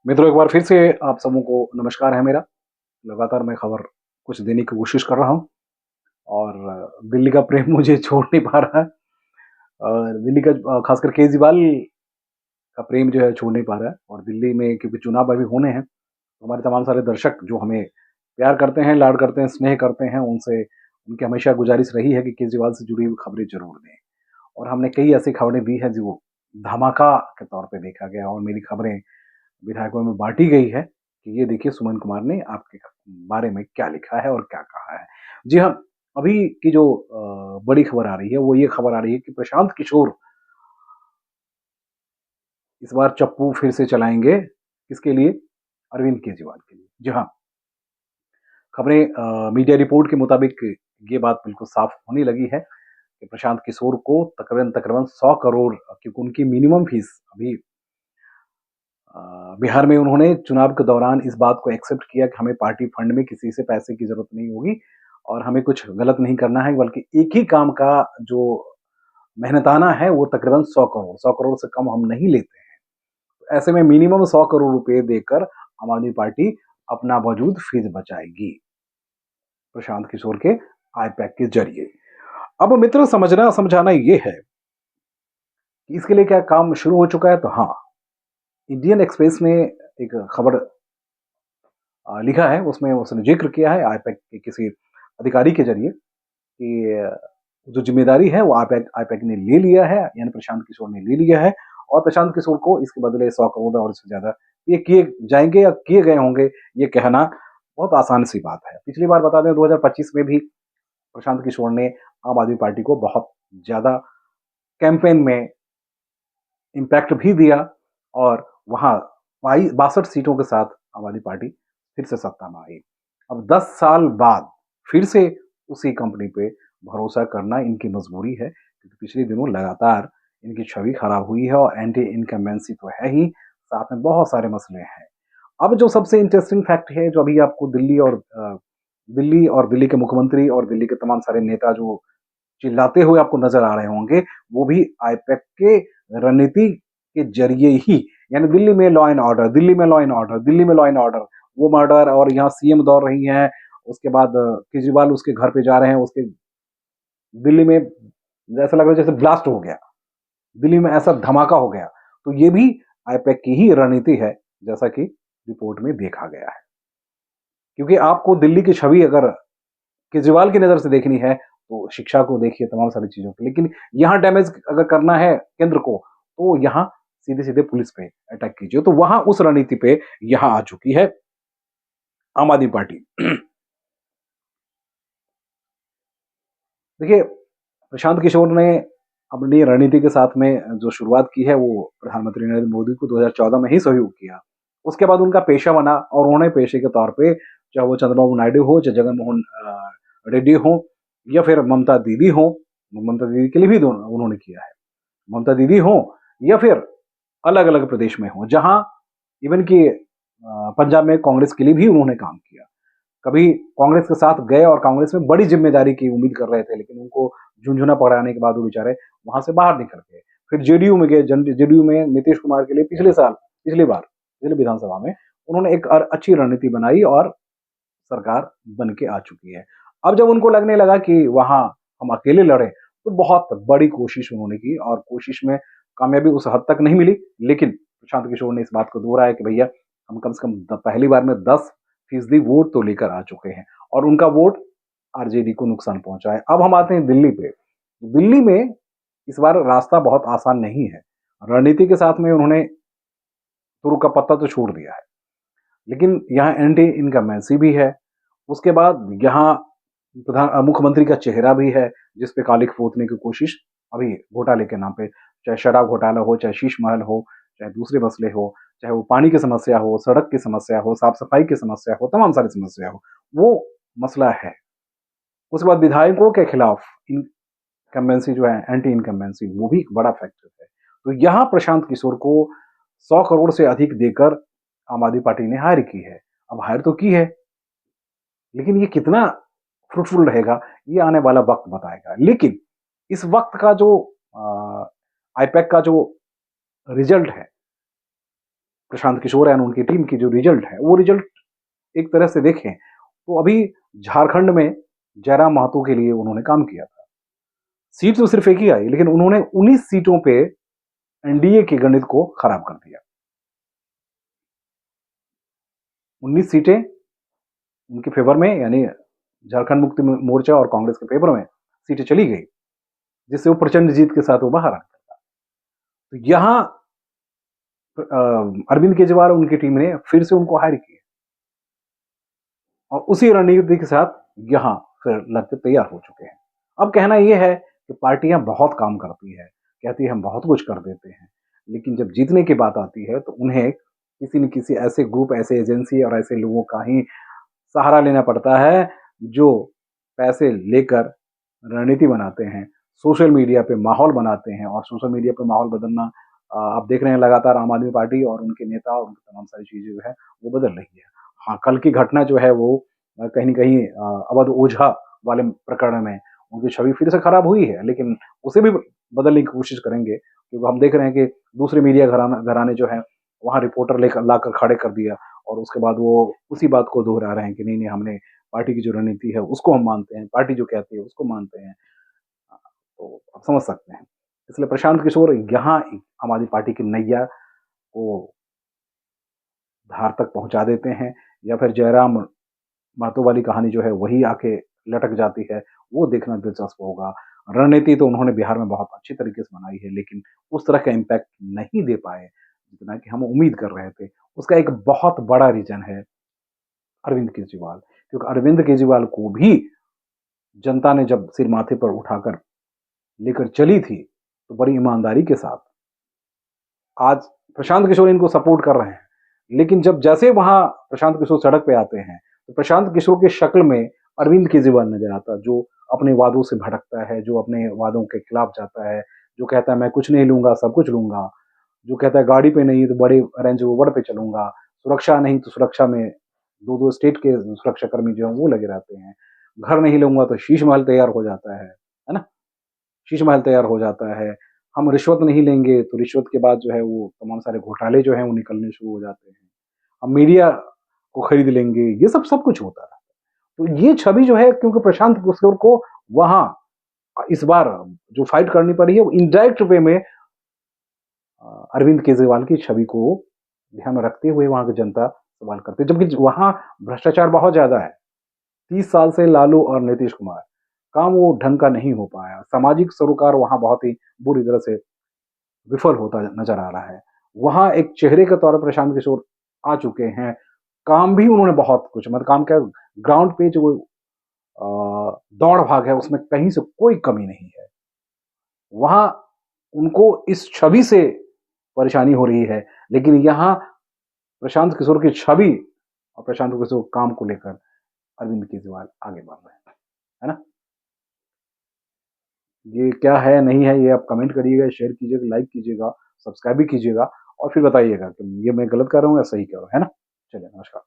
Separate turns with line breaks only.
मित्रों, एक बार फिर से आप सबों को नमस्कार है मेरा। लगातार मैं खबर कुछ देने की कोशिश कर रहा हूँ और दिल्ली का प्रेम मुझे छोड़ नहीं पा रहा है। और दिल्ली का खासकर केजरीवाल का प्रेम जो है छोड़ नहीं पा रहा है और दिल्ली में क्योंकि चुनाव अभी होने हैं, तो हमारे तमाम सारे दर्शक जो हमें प्यार करते हैं, लाड करते हैं, स्नेह करते हैं, उनसे उनकी हमेशा गुज़ारिश रही है कि केजरीवाल से जुड़ी हुई खबरें ज़रूर दें। और हमने कई ऐसी खबरें दी हैं जो धमाका के तौर पे देखा गया और मेरी खबरें विधायकों में बाँटी गई है कि ये देखिए सुमन कुमार ने आपके बारे में क्या लिखा है और क्या कहा है। जी हाँ, अभी की जो बड़ी खबर आ रही है वो ये खबर आ रही है कि प्रशांत किशोर इस बार चप्पू फिर से चलाएँगे, किसके लिए? अरविंद केजरीवाल के लिए। जी हाँ, खबरें मीडिया रिपोर्ट के मुताबिक ये बात बिल्कुल साफ होने लगी है कि प्रशांत किशोर को तकरीबन-तकरीबन 100 करोड़ क्योंकि उनकी मिनिमम फीस अभी बिहार में उन्होंने चुनाव के दौरान इस बात को एक्सेप्ट किया कि हमें पार्टी फंड में किसी से पैसे की ज़रूरत नहीं होगी और हमें कुछ गलत नहीं करना है, बल्कि एक ही काम का जो मेहनताना है वो तकरीबन 100 करोड़, 100 करोड़ से कम हम नहीं लेते हैं। तो ऐसे में मिनिमम 100 करोड़ रुपए देकर आम आदमी पार्टी अपना वजूद फिर बचाएगी, प्रशांत किशोर के आईपैक के ज़रिए। अब मित्र समझना समझाना ये है कि इसके लिए क्या काम शुरू हो चुका है? तो हाँ, इंडियन एक्सप्रेस ने एक खबर लिखा है, उसमें उसने ज़िक्र किया है आईपैक के किसी अधिकारी के ज़रिए कि जो ज़िम्मेदारी है वो आईपैक आईपैक ने ले लिया है, यानी प्रशांत किशोर ने ले लिया है और प्रशांत किशोर को इसके बदले 100 करोड़ और इससे ज़्यादा ये किए जाएँगे या किए गए होंगे, ये कहना बहुत आसान-सी बात है। पिछली बार बता दें 2025 में भी प्रशांत किशोर ने आम आदमी पार्टी को बहुत ज़्यादा कैंपेन में इम्पैक्ट भी दिया और वहाँ 62 सीटों के साथ आम आदमी पार्टी फिर से सत्ता में आई। अब 10 साल बाद फिर से उसी कंपनी पे भरोसा करना इनकी मजबूरी है क्योंकि पिछले दिनों लगातार इनकी छवि खराब हुई है और एंटी इनकम्बेंसी तो है ही, साथ में बहुत सारे मसले हैं। अब जो सबसे इंटरेस्टिंग फैक्ट है जो अभी आपको दिल्ली के मुख्यमंत्री और दिल्ली के तमाम सारे नेता जो चिल्लाते हुए आपको नज़र आ रहे होंगे, वो भी आईपैक के रणनीति के ज़रिए ही, यानी दिल्ली में लॉ एंड ऑर्डर, दिल्ली में लॉ एंड ऑर्डर, दिल्ली में लॉ एंड ऑर्डर, वो मर्डर और यहाँ सीएम दौड़ रही हैं, उसके बाद केजरीवाल उसके घर पे जा रहे हैं, उसके दिल्ली में ऐसा लग रहा है जैसे ब्लास्ट हो गया, दिल्ली में ऐसा धमाका हो गया। तो ये भी आईपैक की ही रणनीति है, जैसा कि रिपोर्ट में देखा गया है। क्योंकि आपको दिल्ली की छवि अगर केजरीवाल की नज़र से देखनी है, तो शिक्षा को देखिए, तमाम सारी चीज़ों को। लेकिन यहाँ डैमेज अगर करना है केंद्र को, तो यहाँ सीधे-सीधे पुलिस पे अटैक कीजिए। तो वहाँ उस रणनीति पे यहाँ आ चुकी है आम आदमी पार्टी। देखिए, प्रशांत किशोर ने अपनी रणनीति के साथ में जो शुरुआत की है, वो प्रधानमंत्री नरेंद्र मोदी को 2014 में ही सहयोग किया। उसके बाद उनका पेशा बना और उन्होंने पेशे के तौर पे, चाहे वो चंद्रबाबू नायडू हो, चाहे जगनमोहन रेड्डी हो या फिर ममता दीदी हो, ममता दीदी के लिए भी दोनों उन्होंने किया है। ममता दीदी हो या फिर अलग-अलग प्रदेश में हो, जहाँ इवन कि पंजाब में कांग्रेस के लिए भी उन्होंने काम किया। कभी कांग्रेस के साथ गए और कांग्रेस में बड़ी ज़िम्मेदारी की उम्मीद कर रहे थे, लेकिन उनको झुनझुना पड़ाने के बाद वो बेचारे वहाँ से बाहर निकल गए। फिर जेडीयू में गए, जन जेडीयू में नीतीश कुमार के लिए पिछली विधानसभा में उन्होंने एक अच्छी रणनीति बनाई और सरकार बन के आ चुकी है। अब जब उनको लगने लगा कि वहाँ हम अकेले लड़ें, तो बहुत बड़ी कोशिश उन्होंने की और कोशिश में कामयाबी उस हद तक नहीं मिली, लेकिन प्रशांत किशोर ने इस बात को दोहराया कि भैया हम कम से कम पहली बार में 10% वोट तो लेकर आ चुके हैं और उनका वोट आरजेडी को नुकसान पहुंचा है। अब हम आते हैं दिल्ली पे। दिल्ली में इस बार रास्ता बहुत आसान नहीं है। रणनीति के साथ में उन्होंने तुरु का पत्ता तो छोड़ दिया है, लेकिन यहाँ एंटी इनकम्बेंसी भी है। उसके बाद यहाँ मुख्यमंत्री का चेहरा भी है, जिस पे कालिख पोतने की कोशिश अभी घोटाले के नाम पे, चाहे शराब घोटाला हो, चाहे शीश महल हो, चाहे दूसरे मसले हो, चाहे वो पानी की समस्या हो, सड़क की समस्या हो, साफ-सफाई की समस्या हो, तमाम सारी समस्या हो, वो मसला है। उसके बाद विधायकों के खिलाफ इनकम्बेंसी जो है, एंटी इनकम्बेंसी, वो भी एक बड़ा फैक्टर है। तो यहाँ प्रशांत किशोर को 100 करोड़ से अधिक देकर आम आदमी पार्टी ने हायर की है। अब हायर तो की है, लेकिन ये कितना फ्रूटफुल रहेगा, ये आने वाला वक़्त बताएगा। लेकिन इस वक़्त का जो आईपैक का जो रिज़ल्ट है, प्रशांत किशोर एंड उनकी टीम की जो रिजल्ट है, वो रिजल्ट एक तरह से देखें तो अभी झारखंड में जयराम महतो के लिए उन्होंने काम किया था। सीट तो सिर्फ एक ही आई, लेकिन उन्होंने 19 सीटों पे एनडीए के गणित को खराब कर दिया। 19 सीटें उनके फेवर में, यानी झारखंड मुक्ति मोर्चा और कांग्रेस के फेवर में सीटें चली गई, जिससे वो प्रचंड जीत के साथ वो बाहर आ गया। तो यहां अरविंद केजरीवाल और उनकी टीम ने फिर से उनको हायर किया और उसी रणनीति के साथ यहां फिर लगते तैयार हो चुके हैं। अब कहना यह है कि पार्टियां बहुत काम करती है, कहती है हम बहुत कुछ कर देते हैं, लेकिन जब जीतने की बात आती है तो उन्हें किसी न किसी ऐसे ग्रुप, ऐसे एजेंसी और ऐसे लोगों का ही सहारा लेना पड़ता है जो पैसे लेकर रणनीति बनाते हैं, सोशल मीडिया पे माहौल बनाते हैं। और सोशल मीडिया पे माहौल बदलना आप देख रहे हैं, लगातार आम आदमी पार्टी और उनके नेता और उनकी तमाम सारी चीजें जो है वो बदल रही है। हाँ, कल की घटना जो है वो कहीं न कहीं अवध ओझा वाले प्रकरण में उनकी छवि फिर से खराब हुई है, लेकिन उसे भी बदलने की कोशिश करेंगे, क्योंकि हम देख रहे हैं कि दूसरे मीडिया घराने जो हैं, वहाँ रिपोर्टर लेकर लाकर खड़े कर दिया और उसके बाद वो उसी बात को दोहरा रहे हैं कि नहीं, नहीं, हमने पार्टी की जो रणनीति है उसको हम मानते हैं, पार्टी जो कहती है उसको मानते हैं। तो आप समझ सकते हैं। इसलिए प्रशांत किशोर यहाँ आम आदमी पार्टी की नैया को धार तक पहुँचा देते हैं, या फिर जयराम महतो वाली कहानी जो है वही आके लटक जाती है, वो देखना दिलचस्प होगा। रणनीति तो उन्होंने बिहार में बहुत अच्छी तरीके से बनाई है, लेकिन उस तरह का इम्पैक्ट नहीं दे पाए, जितना कि हम उम्मीद कर रहे थे। उसका एक बहुत बड़ा रीज़न है अरविंद केजरीवाल, क्योंकि अरविंद केजरीवाल को भी जनता ने जब सिर माथे पर उठाकर लेकर चली थी, तो बड़ी ईमानदारी के साथ आज प्रशांत किशोर इनको सपोर्ट कर रहे हैं। लेकिन जब जैसे वहाँ प्रशांत किशोर सड़क पे आते हैं, तो प्रशांत किशोर की शक्ल में अरविंद केजरीवाल नज़र आता है, जो अपने वादों से भटकता है, जो अपने वादों के खिलाफ जाता है, जो कहता है मैं कुछ नहीं लूँगा, सब कुछ लूँगा, जो कहता है गाड़ी पे नहीं तो बड़े रेंज रोवर पे चलूँगा, सुरक्षा नहीं तो सुरक्षा में 2-2 स्टेट के सुरक्षाकर्मी जो हैं वो लगे रहते हैं, घर नहीं लूँगा तो शीश महल तैयार हो जाता है ना? शीश महल तैयार हो जाता है। हम रिश्वत नहीं लेंगे तो रिश्वत के बाद जो है वो तमाम सारे घोटाले जो हैं वो निकलने शुरू हो जाते हैं। हम मीडिया को खरीद लेंगे, ये सब कुछ होता है। तो ये छवि जो है, क्योंकि प्रशांत किशोर को वहाँ इस बार जो फाइट करनी पड़ी है वो इनडायरेक्ट वे में अरविंद केजरीवाल की छवि को ध्यान में रखते हुए वहाँ की जनता सवाल करती है। जबकि वहाँ भ्रष्टाचार बहुत ज़्यादा है। 30 साल से लालू और नीतीश कुमार, काम वो ढंग का नहीं हो पाया। सामाजिक सरोकार वहाँ बहुत ही बुरी तरह से विफल होता नज़र आ रहा है। वहाँ एक चेहरे के तौर पर प्रशांत किशोर आ चुके हैं। काम भी उन्होंने बहुत कुछ, मतलब काम क्या, ग्राउंड पे जो दौड़ भाग है उसमें कहीं से कोई कमी नहीं है। वहाँ उनको इस छवि से परेशानी हो रही है, लेकिन यहाँ प्रशांत किशोर की छवि और प्रशांत किशोर काम को लेकर अरविंद केजरीवाल आगे बढ़ रहे हैं, है ना? ये क्या है, नहीं है, ये आप कमेंट करिएगा, शेयर कीजिएगा, लाइक कीजिएगा, सब्सक्राइब भी कीजिएगा और फिर बताइएगा कि ये मैं गलत कर रहा हूँ या सही कर रहा हूँ, है ना? चलिए, नमस्कार।